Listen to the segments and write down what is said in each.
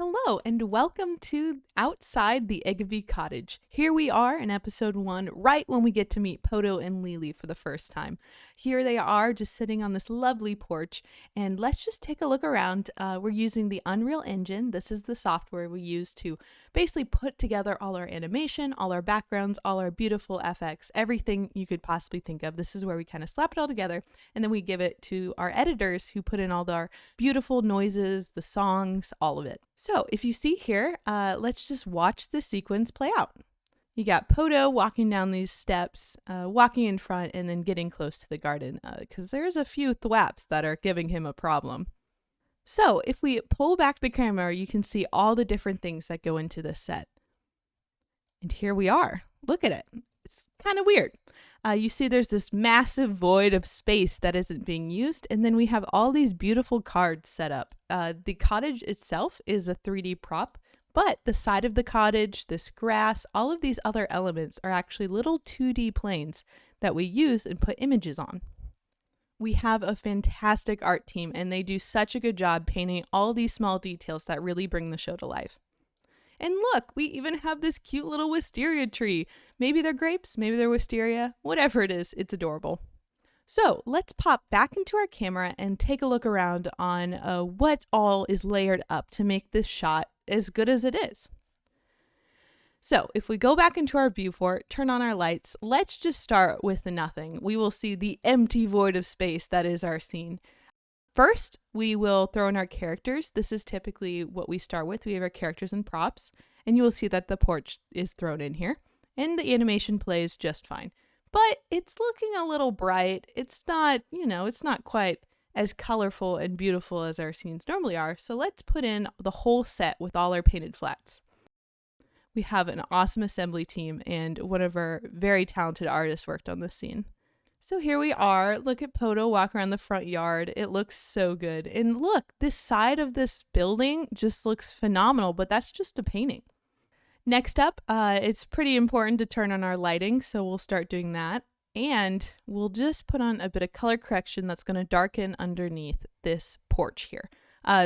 Hello and welcome to Outside the Igiby Cottage. Here we are in episode 1, right when we get to meet Poto and Lily for the first time. Here they are just sitting on this lovely porch, and let's just take a look around. We're using the Unreal Engine. This is the software we use to basically put together all our animation, all our backgrounds, all our beautiful FX, everything you could possibly think of. This is where we kind of slap it all together, and then we give it to our editors who put in all our beautiful noises, the songs, all of it. So if you see here, let's just watch the sequence play out. You got Poto walking down these steps, walking in front and then getting close to the garden because there's a few thwaps that are giving him a problem. So if we pull back the camera, you can see all the different things that go into this set. And here we are. Look at it. It's kind of weird. You see there's this massive void of space that isn't being used, and then we have all these beautiful cards set up. The cottage itself is a 3D prop, but the side of the cottage, this grass, all of these other elements are actually little 2D planes that we use and put images on. We have a fantastic art team, and they do such a good job painting all these small details that really bring the show to life. And look, we even have this cute little wisteria tree. Maybe they're grapes, maybe they're wisteria, whatever it is, it's adorable. So let's pop back into our camera and take a look around on what all is layered up to make this shot as good as it is. So if we go back into our viewport, turn on our lights, let's just start with the nothing. We will see the empty void of space that is our scene. First, we will throw in our characters. This is typically what we start with. We have our characters and props, and you will see that the porch is thrown in here, and the animation plays just fine. But it's looking a little bright. It's not, it's not quite as colorful and beautiful as our scenes normally are, so let's put in the whole set with all our painted flats. We have an awesome assembly team, and one of our very talented artists worked on this scene. So here we are. Look at Poto walk around the front yard. It looks so good. And look, this side of this building just looks phenomenal, but that's just a painting. Next up, it's pretty important to turn on our lighting, so we'll start doing that. And we'll just put on a bit of color correction that's going to darken underneath this porch here.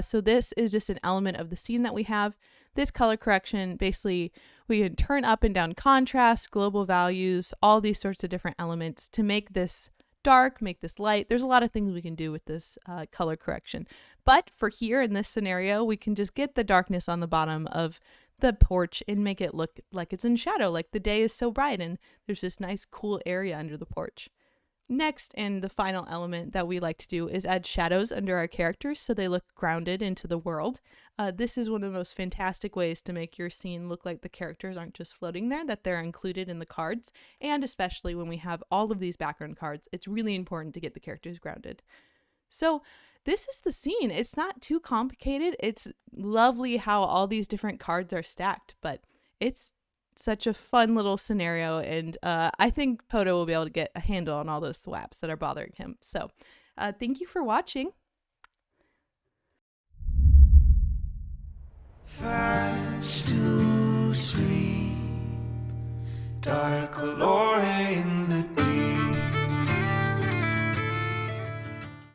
So this is just an element of the scene that we have. This color correction, basically, we can turn up and down contrast, global values, all these sorts of different elements to make this dark, make this light. There's a lot of things we can do with this color correction. But for here in this scenario, we can just get the darkness on the bottom of the porch and make it look like it's in shadow, like the day is so bright and there's this nice cool area under the porch. Next, and the final element that we like to do is add shadows under our characters so they look grounded into the world. This is one of the most fantastic ways to make your scene look like the characters aren't just floating there, that they're included in the cards, and especially when we have all of these background cards, it's really important to get the characters grounded. So this is the scene. It's not too complicated. It's lovely how all these different cards are stacked, but it's such a fun little scenario, and I think Poto will be able to get a handle on all those thwaps that are bothering him. So thank you for watching. Fast to sleep, dark alone.